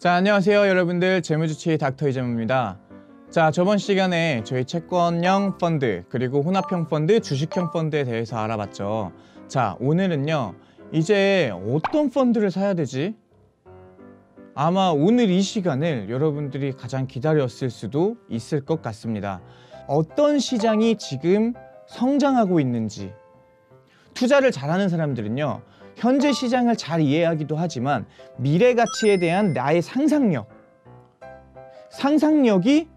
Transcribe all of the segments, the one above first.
자, 안녕하세요 여러분들. 재무주치의 닥터 이재무입니다. 자, 저번 시간에 저희 채권형 펀드 그리고 혼합형 펀드, 주식형 펀드에 대해서 알아봤죠. 자, 오늘은요, 이제 어떤 펀드를 사야 되지? 아마 오늘 이 시간을 여러분들이 가장 기다렸을 수도 있을 것 같습니다. 어떤 시장이 지금 성장하고 있는지. 투자를 잘하는 사람들은요, 현재 시장을 잘 이해하기도 하지만 미래 가치에 대한 나의 상상력이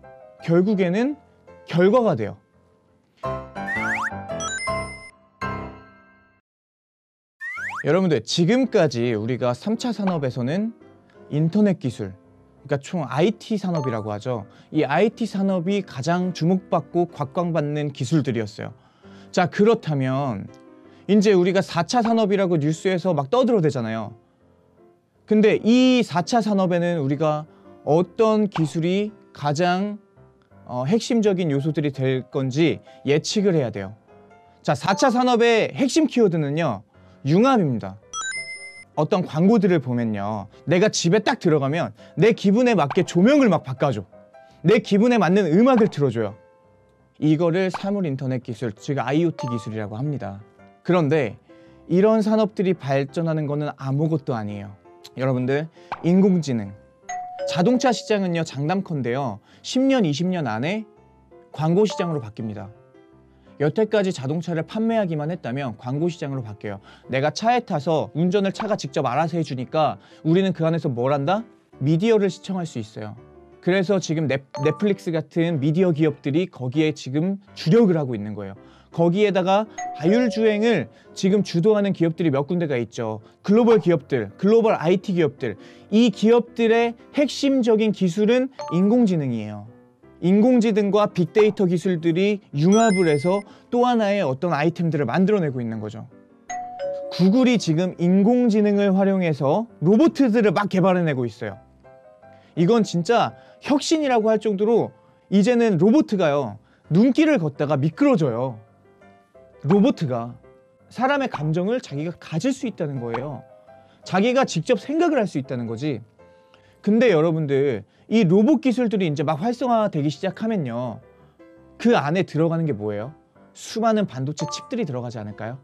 결국에는 결과가 돼요. 여러분들, 지금까지 우리가 3차 산업에서는 인터넷 기술, 그러니까 총 IT 산업이라고 하죠. 이 IT 산업이 가장 주목받고 곽광받는 기술들이었어요. 자, 그렇다면 이제 우리가 4차 산업이라고 뉴스에서 막 떠들어대잖아요. 근데 이 4차 산업에는 우리가 어떤 기술이 가장 핵심적인 요소들이 될 건지 예측을 해야 돼요. 자, 4차 산업의 핵심 키워드는요, 융합입니다. 어떤 광고들을 보면요, 내가 집에 딱 들어가면 내 기분에 맞게 조명을 막 바꿔줘. 내 기분에 맞는 음악을 틀어줘요. 이거를 사물 인터넷 기술, 즉 IoT 기술이라고 합니다. 그런데 이런 산업들이 발전하는 거는 아무것도 아니에요. 여러분들, 인공지능, 자동차 시장은요, 장담컨대요, 10년, 20년 안에 광고 시장으로 바뀝니다. 여태까지 자동차를 판매하기만 했다면 광고 시장으로 바뀌어요. 내가 차에 타서 운전을 차가 직접 알아서 해주니까 우리는 그 안에서 뭘 한다? 미디어를 시청할 수 있어요. 그래서 지금 넷플릭스 같은 미디어 기업들이 거기에 지금 주력을 하고 있는 거예요. 거기에다가 자율주행을 지금 주도하는 기업들이 몇 군데가 있죠. 글로벌 기업들, 글로벌 IT 기업들. 이 기업들의 핵심적인 기술은 인공지능이에요. 인공지능과 빅데이터 기술들이 융합을 해서 또 하나의 어떤 아이템들을 만들어내고 있는 거죠. 구글이 지금 인공지능을 활용해서 로봇들을 막 개발해내고 있어요. 이건 진짜 혁신이라고 할 정도로 이제는 로봇가요, 눈길을 걷다가 미끄러져요. 로봇가 사람의 감정을 자기가 가질 수 있다는 거예요. 자기가 직접 생각을 할 수 있다는 거지. 근데 여러분들, 이 로봇 기술들이 이제 막 활성화되기 시작하면요, 그 안에 들어가는 게 뭐예요? 수많은 반도체 칩들이 들어가지 않을까요?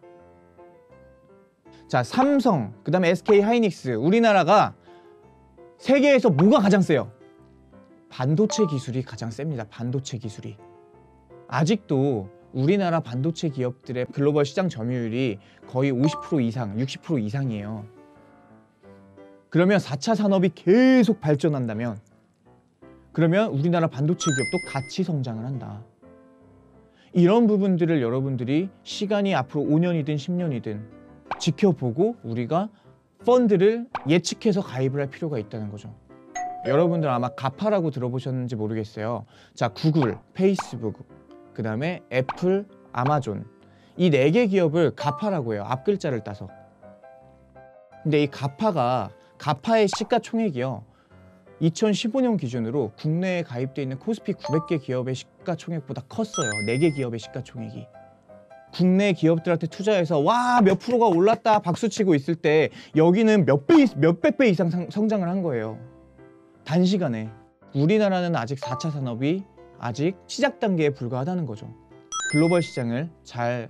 자, 삼성, 그 다음에 SK 하이닉스, 우리나라가 세계에서 뭐가 가장 세요? 반도체 기술이 가장 셉니다. 반도체 기술이. 아직도 우리나라 반도체 기업들의 글로벌 시장 점유율이 거의 50% 이상, 60% 이상이에요. 그러면 4차 산업이 계속 발전한다면, 그러면 우리나라 반도체 기업도 같이 성장을 한다. 이런 부분들을 여러분들이 시간이 앞으로 5년이든 10년이든 지켜보고 우리가 펀드를 예측해서 가입을 할 필요가 있다는 거죠. 여러분들 아마 가파라고 들어보셨는지 모르겠어요. 자, 구글, 페이스북, 그 다음에 애플, 아마존, 이 4개 기업을 가파라고 해요. 앞글자를 따서. 근데 이 가파의 시가총액이요, 2015년 기준으로 국내에 가입되어 있는 코스피 900개 기업의 시가총액보다 컸어요. 4개 기업의 시가총액이. 국내 기업들한테 투자해서 와, 몇 프로가 올랐다 박수치고 있을 때 여기는 몇백 배 이상 성장을 한 거예요. 단시간에. 우리나라는 아직 4차 산업이 아직 시작 단계에 불과하다는 거죠. 글로벌 시장을 잘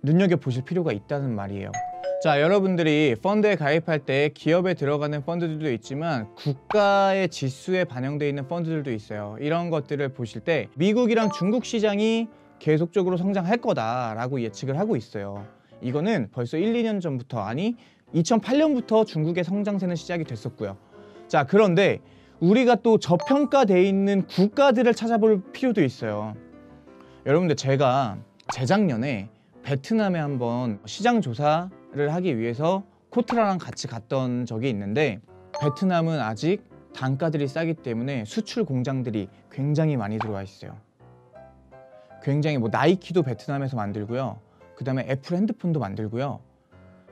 눈여겨보실 필요가 있다는 말이에요. 자, 여러분들이 펀드에 가입할 때 기업에 들어가는 펀드들도 있지만 국가의 지수에 반영되어 있는 펀드들도 있어요. 이런 것들을 보실 때 미국이랑 중국 시장이 계속적으로 성장할 거다라고 예측을 하고 있어요. 이거는 벌써 1, 2년 전부터, 아니 2008년부터 중국의 성장세는 시작이 됐었고요. 자, 그런데 우리가 또 저평가되어 있는 국가들을 찾아볼 필요도 있어요. 여러분들, 제가 재작년에 베트남에 한번 시장 조사를 하기 위해서 코트라랑 같이 갔던 적이 있는데, 베트남은 아직 단가들이 싸기 때문에 수출 공장들이 굉장히 많이 들어와 있어요. 굉장히 나이키도 베트남에서 만들고요, 그 다음에 애플 핸드폰도 만들고요,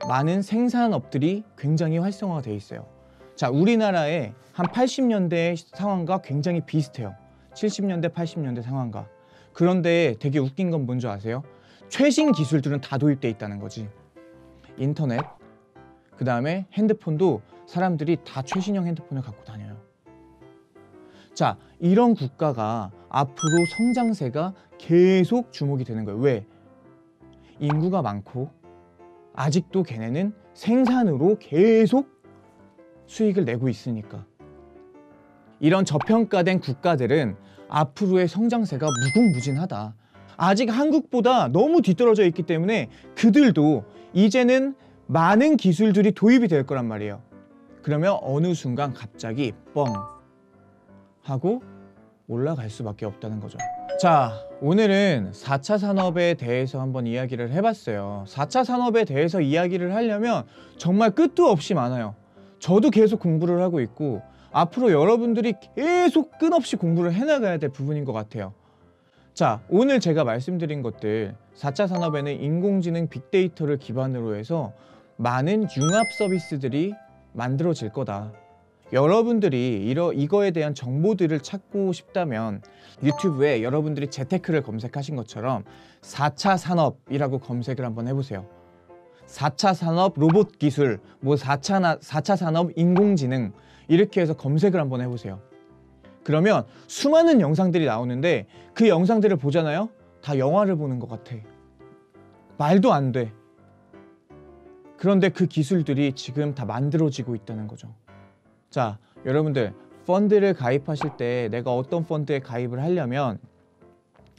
많은 생산업들이 굉장히 활성화가 되어 있어요. 자, 우리나라의 한 80년대 상황과 굉장히 비슷해요. 70년대, 80년대 상황과. 그런데 되게 웃긴 건 뭔지 아세요? 최신 기술들은 다 도입되어 있다는 거지. 인터넷, 그 다음에 핸드폰도 사람들이 다 최신형 핸드폰을 갖고 다녀요. 자, 이런 국가가 앞으로 성장세가 계속 주목이 되는 거예요. 왜? 인구가 많고 아직도 걔네는 생산으로 계속 수익을 내고 있으니까. 이런 저평가된 국가들은 앞으로의 성장세가 무궁무진하다. 아직 한국보다 너무 뒤떨어져 있기 때문에 그들도 이제는 많은 기술들이 도입이 될 거란 말이에요. 그러면 어느 순간 갑자기 뻥 하고 올라갈 수밖에 없다는 거죠. 자, 오늘은 4차 산업에 대해서 한번 이야기를 해봤어요. 4차 산업에 대해서 이야기를 하려면 정말 끝도 없이 많아요. 저도 계속 공부를 하고 있고 앞으로 여러분들이 계속 끊없이 공부를 해나가야 될 부분인 것 같아요. 자, 오늘 제가 말씀드린 것들 4차 산업에는 인공지능 빅데이터를 기반으로 해서 많은 융합 서비스들이 만들어질 거다. 여러분들이 이거에 대한 정보들을 찾고 싶다면 유튜브에 여러분들이 재테크를 검색하신 것처럼 4차 산업이라고 검색을 한번 해보세요. 4차 산업 로봇 기술, 뭐 4차 산업 인공지능 이렇게 해서 검색을 한번 해보세요. 그러면 수많은 영상들이 나오는데 그 영상들을 보잖아요? 다 영화를 보는 것 같아. 말도 안 돼. 그런데 그 기술들이 지금 다 만들어지고 있다는 거죠. 자, 여러분들 펀드를 가입하실 때 내가 어떤 펀드에 가입을 하려면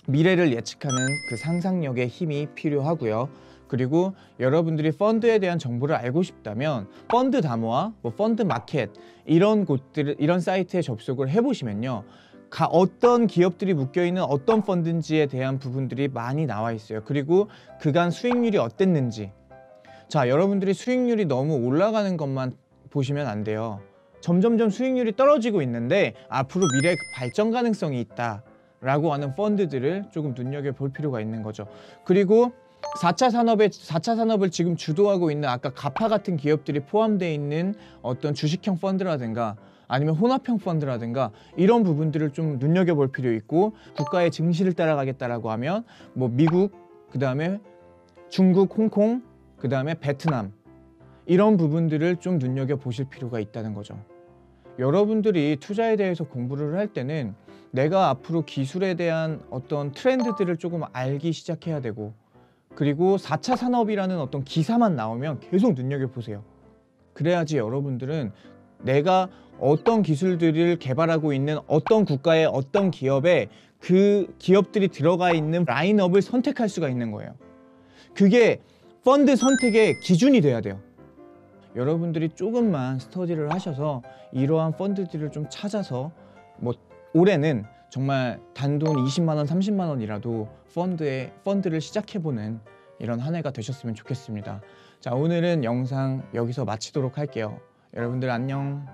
미래를 예측하는 그 상상력의 힘이 필요하고요. 그리고 여러분들이 펀드에 대한 정보를 알고 싶다면 펀드 다모아, 뭐 펀드 마켓 이런 곳들, 이런 사이트에 접속을 해보시면요, 어떤 기업들이 묶여있는 어떤 펀드인지에 대한 부분들이 많이 나와 있어요. 그리고 그간 수익률이 어땠는지. 자, 여러분들이 수익률이 너무 올라가는 것만 보시면 안 돼요. 점점점 수익률이 떨어지고 있는데 앞으로 미래 발전 가능성이 있다 라고 하는 펀드들을 조금 눈여겨볼 필요가 있는 거죠. 그리고 4차 산업을 지금 주도하고 있는 아까 가파 같은 기업들이 포함되어 있는 어떤 주식형 펀드라든가 아니면 혼합형 펀드라든가 이런 부분들을 좀 눈여겨볼 필요 있고, 국가의 증시를 따라가겠다라고 하면 뭐 미국, 그 다음에 중국, 홍콩, 그 다음에 베트남 이런 부분들을 좀 눈여겨보실 필요가 있다는 거죠. 여러분들이 투자에 대해서 공부를 할 때는 내가 앞으로 기술에 대한 어떤 트렌드들을 조금 알기 시작해야 되고, 그리고 4차 산업이라는 어떤 기사만 나오면 계속 눈여겨보세요. 그래야지 여러분들은 내가 어떤 기술들을 개발하고 있는 어떤 국가의 어떤 기업에 그 기업들이 들어가 있는 라인업을 선택할 수가 있는 거예요. 그게 펀드 선택의 기준이 돼야 돼요. 여러분들이 조금만 스터디를 하셔서 이러한 펀드들을 좀 찾아서 뭐 올해는 정말 단돈 20만 원, 30만 원이라도 펀드를 시작해보는 이런 한 해가 되셨으면 좋겠습니다. 자, 오늘은 영상 여기서 마치도록 할게요. 여러분들 안녕.